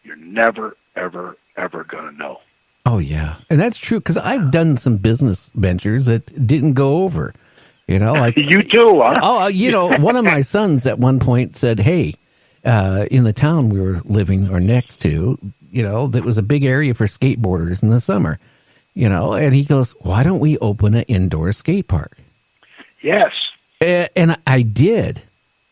you're never, ever, ever going to know. Oh, yeah. And that's true, because I've done some business ventures that didn't go over. Like you too, huh? Oh, one of my sons at one point said, hey, in the town we were living or next to, that was a big area for skateboarders in the summer, and he goes, why don't we open an indoor skate park? Yes. And I did.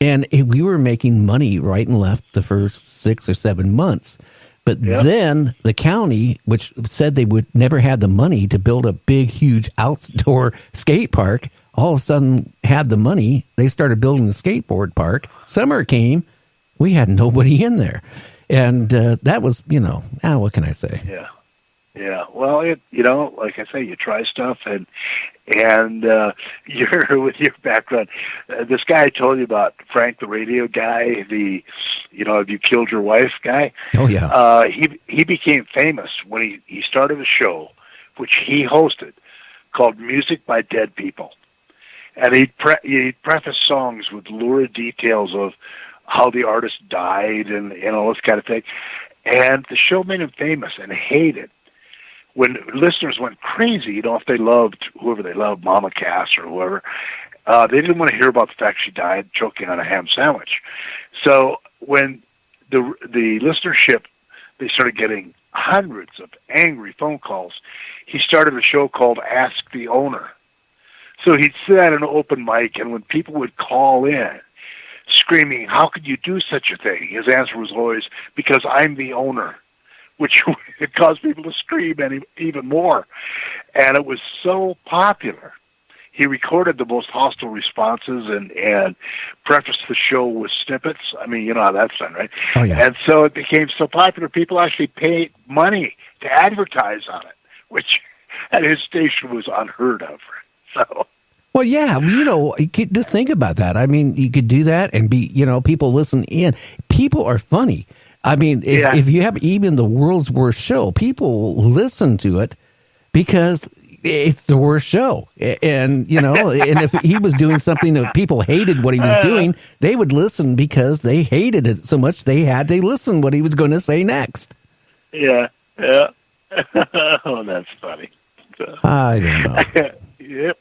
And we were making money right and left the first 6 or 7 months. But then the county, which said they would never had the money to build a big, huge outdoor skate park, all of a sudden had the money. They started building the skateboard park. Summer came. We had nobody in there. And that was, what can I say? Yeah. Yeah. Well, like I say, you try stuff and you're with your background. This guy I told you about, Frank, the radio guy, have you killed your wife guy? Oh, yeah. He became famous when he started a show, which he hosted, called Music by Dead People. And he'd preface songs with lurid details of how the artist died and all this kind of thing. And the show made him famous and hated. When listeners went crazy, if they loved whoever they loved, Mama Cass or whoever, they didn't want to hear about the fact she died choking on a ham sandwich. So when the listenership, they started getting hundreds of angry phone calls, he started a show called Ask the Owner. So he'd sit at an open mic, and when people would call in screaming, how could you do such a thing? His answer was always, because I'm the owner, which caused people to scream even more. And it was so popular. He recorded the most hostile responses and prefaced the show with snippets. I mean, you know how that's done, right? Oh, yeah. And so it became so popular, people actually paid money to advertise on it, which at his station was unheard of. So, well, yeah, you could just think about that. I mean, you could do that and be, people listen in. People are funny. I mean, if you have even the world's worst show, people listen to it because it's the worst show. And, and if he was doing something that people hated what he was doing, they would listen because they hated it so much they had to listen what he was going to say next. Yeah, yeah. Oh, that's funny. So. I don't know. Yep.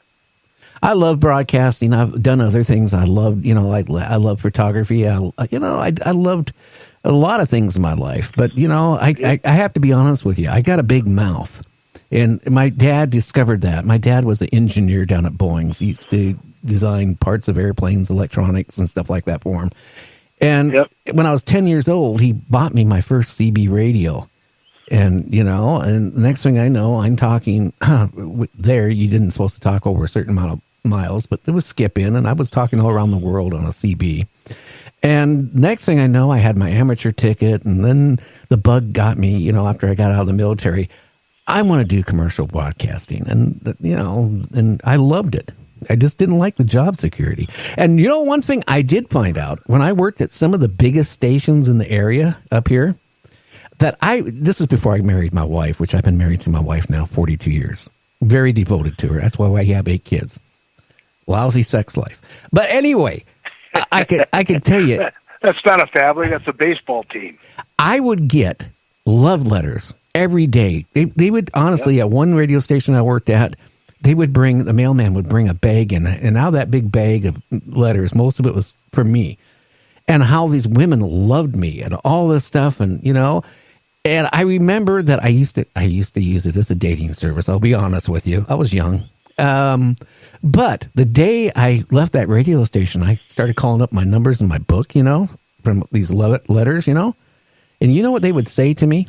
I love broadcasting. I've done other things. I love, I love photography. I loved a lot of things in my life, but I have to be honest with you. I got a big mouth, and my dad discovered that. My dad was an engineer down at Boeing. He used to design parts of airplanes, electronics, and stuff like that for him. And when I was 10 years old, he bought me my first CB radio. And, and the next thing I know, I'm talking there. You didn't supposed to talk over a certain amount of miles, but there was skip in, and I was talking all around the world on a CB. And next thing I know, I had my amateur ticket, and then the bug got me, after I got out of the military. I want to do commercial broadcasting, and, and I loved it. I just didn't like the job security. And, one thing I did find out when I worked at some of the biggest stations in the area up here, this is before I married my wife, which I've been married to my wife now 42 years. Very devoted to her. That's why I have 8 kids. Lousy sex life. But anyway, I could tell you. That's not a family. That's a baseball team. I would get love letters every day. They would, honestly, at one radio station I worked at, the mailman would bring a bag in, and out of that big bag of letters, most of it was for me. And how these women loved me and all this stuff, and, and I remember that I used to use it as a dating service. I'll be honest with you. I was young. But the day I left that radio station, I started calling up my numbers in my book, from these letters, and you know what they would say to me?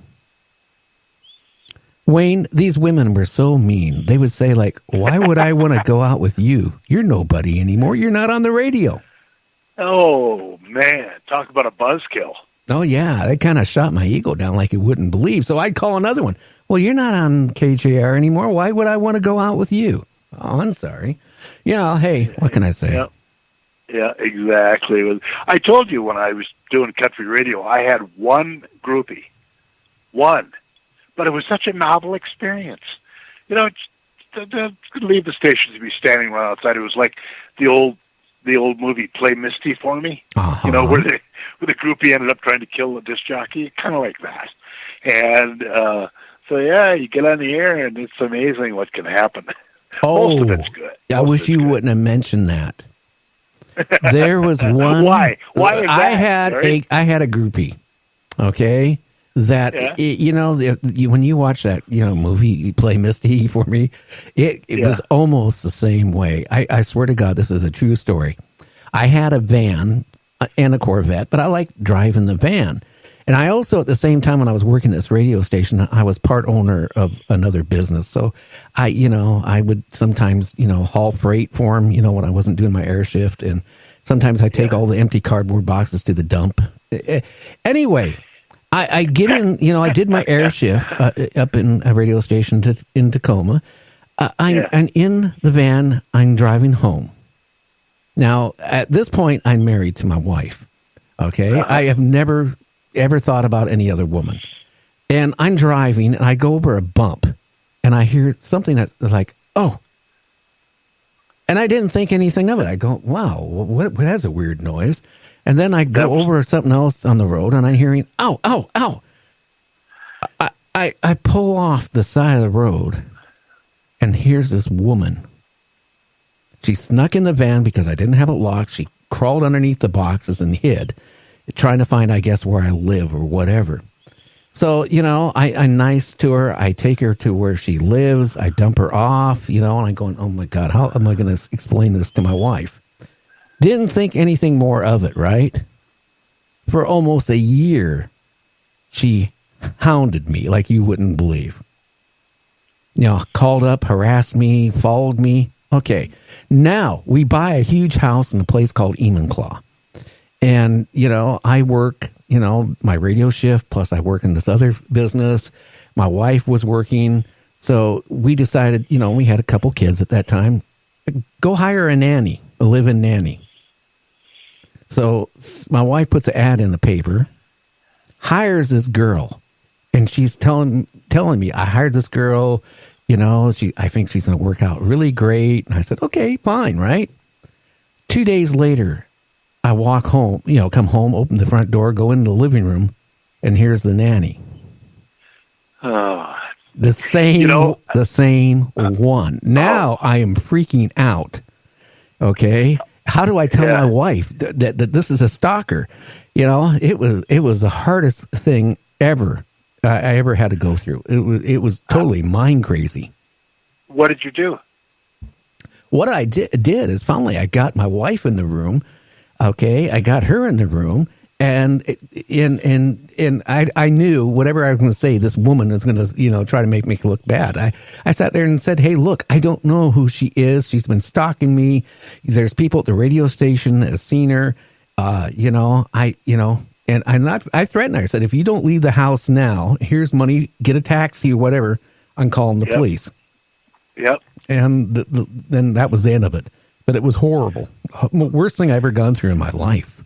Wayne, these women were so mean. They would say, like, why would I want to go out with you? You're nobody anymore. You're not on the radio. Oh, man. Talk about a buzzkill. Oh, yeah. They kind of shot my ego down like you wouldn't believe. So I'd call another one. Well, you're not on KJR anymore. Why would I want to go out with you? Oh, I'm sorry. Hey, what can I say? Yeah, exactly. I told you when I was doing country radio, I had one groupie. One. But it was such a novel experience. To leave the station to be standing right outside, it was like the old the old movie Play Misty for Me? Uh-huh. You know, where the groupie ended up trying to kill the disc jockey, kind of like that. And so yeah, you get on the air, and it's amazing what can happen. Most of it's good. I wish you wouldn't have mentioned that. There was one. Why? Why is that? I had a groupie. Okay, that when you watch that movie Play Misty for Me, it was almost the same way. I swear to God, this is a true story. I had a van and a Corvette, but I liked driving the van. And I also, at the same time, when I was working this radio station, I was part owner of another business. So I would sometimes, haul freight for them, when I wasn't doing my air shift. And sometimes I take all the empty cardboard boxes to the dump. Anyway, I get in, I did my air shift up in a radio station in Tacoma. I'm in the van. I'm driving home. Now, at this point, I'm married to my wife. Okay. I have never ever thought about any other woman. And I'm driving, and I go over a bump, and I hear something that's like, oh. And I didn't think anything of it. I go, wow, that's a weird noise. And then I go over something else on the road, and I'm hearing, ow, ow, ow. I pull off the side of the road, and here's this woman. She snuck in the van because I didn't have it locked. She crawled underneath the boxes and hid, trying to find, I guess, where I live or whatever. So, I'm nice to her. I take her to where she lives. I dump her off, and I'm going, oh, my God, how am I going to explain this to my wife? Didn't think anything more of it, right? For almost a year, she hounded me like you wouldn't believe. Called up, harassed me, followed me. Okay, now we buy a huge house in a place called Enumclaw. And, I work, my radio shift, plus I work in this other business. My wife was working. So we decided, we had a couple kids at that time, go hire a nanny, a live-in nanny. So my wife puts an ad in the paper, hires this girl, and she's telling me, I hired this girl, I think she's going to work out really great. And I said, okay, fine, right? 2 days later, I walk home, come home, open the front door, go into the living room, and here's the nanny. The same one. Now I am freaking out. Okay. How do I tell my wife that this is a stalker? It was the hardest thing ever I ever had to go through. It was totally mind crazy. What did you do? What I did is finally I got my wife in the room. Okay, I got her in the room, and I knew whatever I was going to say, this woman is going to try to make me look bad. I sat there and said, hey, look, I don't know who she is. She's been stalking me. There's people at the radio station that have seen her. And I threatened her. I said, if you don't leave the house now, here's money, get a taxi or whatever. I'm calling the police. Yep. And then that was the end of it. But it was horrible. Worst thing I ever gone through in my life.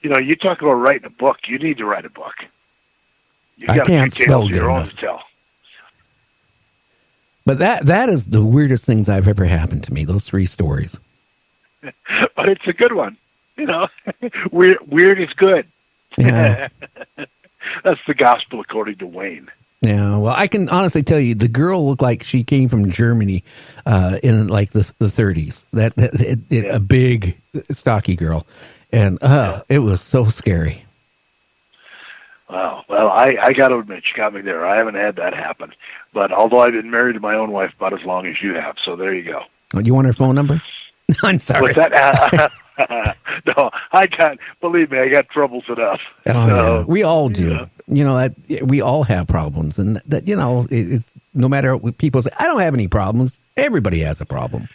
You talk about writing a book. You need to write a book. I can't spell good enough. But that is the weirdest things I've ever happened to me, those 3 stories. But it's a good one. Weird is good. Yeah. That's the gospel according to Wayne. Yeah, well, I can honestly tell you, the girl looked like she came from Germany in like the 30s. A big, stocky girl, and it was so scary. Wow. Well, I got to admit, you got me there. I haven't had that happen, but although I've been married to my own wife about as long as you have, so there you go. Oh, you want her phone number? I'm sorry. What's that? No, believe me, I got troubles enough. Yeah. We all do. We all have problems, and it's no matter what people say, I don't have any problems. Everybody has a problem.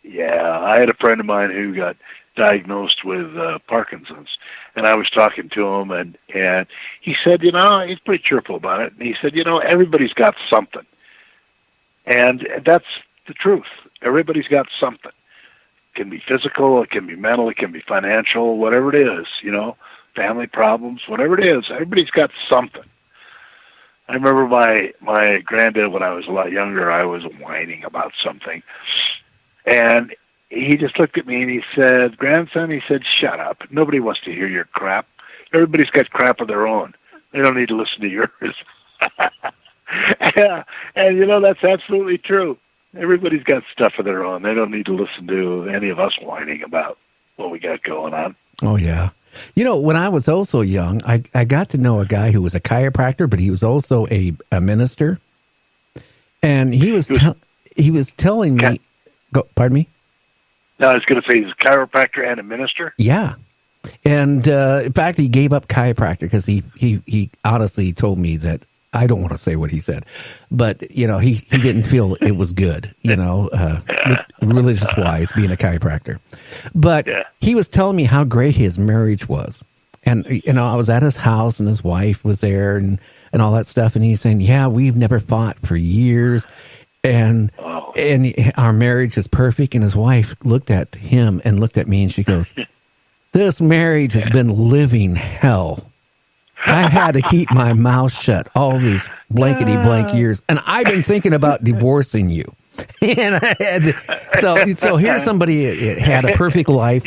Yeah, I had a friend of mine who got diagnosed with Parkinson's, and I was talking to him, and he said, he's pretty cheerful about it, and he said, everybody's got something, and that's the truth. Everybody's got something. It can be physical, it can be mental, it can be financial, whatever it is, family problems, whatever it is, everybody's got something. I remember my granddad, when I was a lot younger, I was whining about something. And he just looked at me and he said, "Grandson," he said, "shut up. Nobody wants to hear your crap. Everybody's got crap of their own. They don't need to listen to yours." Yeah, and that's absolutely true. Everybody's got stuff of their own. They don't need to listen to any of us whining about what we got going on. Oh, yeah. When I was also young, I got to know a guy who was a chiropractor, but he was also a minister. And he was telling me, pardon me? No, I was going to say he's a chiropractor and a minister. Yeah. And in fact, he gave up chiropractor because he honestly told me that, I don't want to say what he said, but, he didn't feel it was good, religious wise, being a chiropractor. But he was telling me how great his marriage was. And, I was at his house and his wife was there and all that stuff. And he's saying, yeah, we've never fought for years. And our marriage is perfect. And his wife looked at him and looked at me and she goes, "This marriage has been living hell. I had to keep my mouth shut all these blankety blank years, and I've been thinking about divorcing you." And so here's somebody that had a perfect life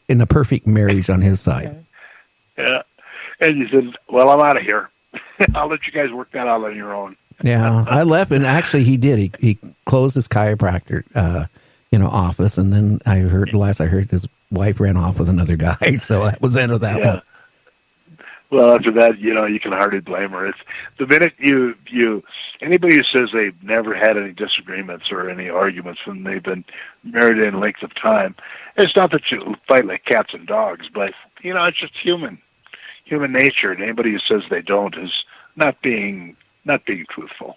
and a perfect marriage on his side. Yeah, and you said, "Well, I'm out of here. I'll let you guys work that out on your own." Yeah, I left, and actually he did. He closed his chiropractor, office, and then last I heard, his wife ran off with another guy. So that was the end of that one. Well, after that, you can hardly blame her. It's the minute anybody who says they've never had any disagreements or any arguments when they've been married in length of time, it's not that you fight like cats and dogs, but it's just human nature. And anybody who says they don't is not being truthful.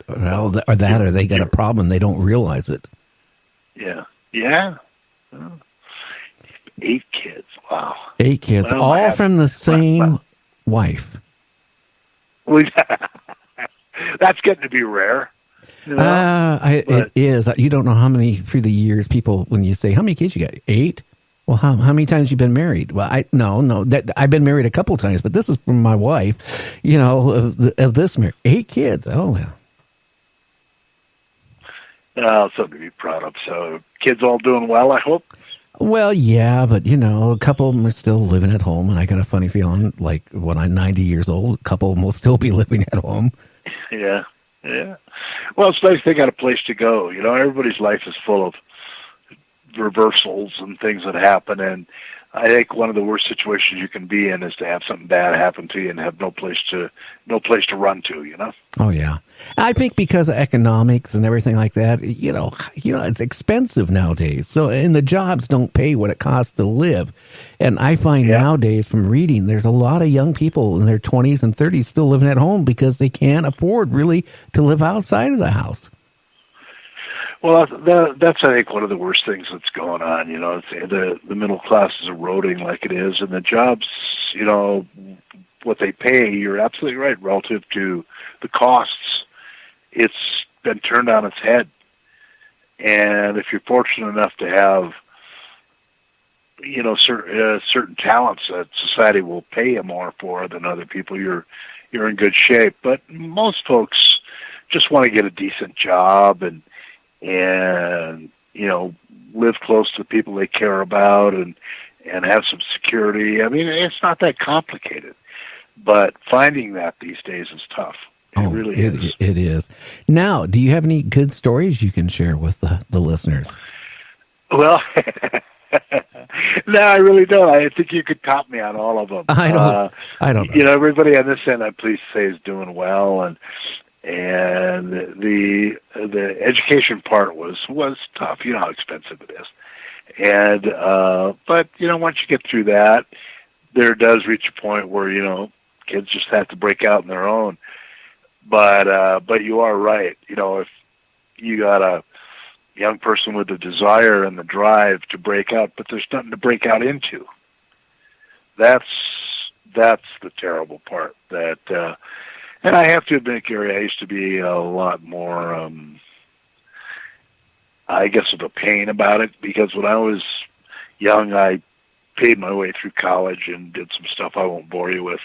Well, or they got a problem, they don't realize it. Yeah. Oh. 8 kids. Wow. 8 kids, well, all from the same wife. That's getting to be rare. It is. You don't know how many through the years people, when you say, "How many kids you got?" 8. Well, how many times you been married? Well, I've been married a couple of times, but this is from my wife. Of this marriage, 8 kids. Oh well. Something to be proud of. So, kids all doing well, I hope. Well, yeah, but a couple of them are still living at home, and I got a funny feeling, like when I'm 90 years old, a couple of them will still be living at home. Yeah. Well, it's nice they got a place to go. Everybody's life is full of reversals and things that happen, and I think one of the worst situations you can be in is to have something bad happen to you and have no place to run to. Oh yeah, I think because of economics and everything like that, it's expensive nowadays. So, and the jobs don't pay what it costs to live. And I find nowadays from reading, there's a lot of young people in their 20s and 30s still living at home because they can't afford really to live outside of the house. Well, that's I think one of the worst things that's going on. It's the middle class is eroding like it is, and the jobs, what they pay. You're absolutely right relative to the costs. It's been turned on its head, and if you're fortunate enough to have, certain talents that society will pay you more for than other people, you're in good shape. But most folks just want to get a decent job and live close to the people they care about and have some security. I mean, it's not that complicated, but finding that these days is tough. It really is. It is. Now, do you have any good stories you can share with the listeners? Well, no, I really don't. I think you could top me on all of them. I don't know. Everybody on this end, I'm pleased to say, is doing well, and the education part was tough. You know how expensive it is, and but once you get through that, there does reach a point where kids just have to break out on their own. But you are right. If you got a young person with the desire and the drive to break out, but there's nothing to break out into, that's the terrible part. And I have to admit, Gary, I used to be a lot more, I guess, of a pain about it, because when I was young, I paid my way through college and did some stuff I won't bore you with.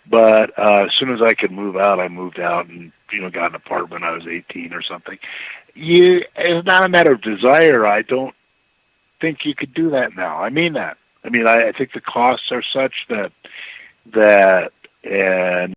But as soon as I could move out, I moved out and, got an apartment. I was 18 or something. It's not a matter of desire. I don't think you could do that now. I mean that. I mean, I think the costs are such that and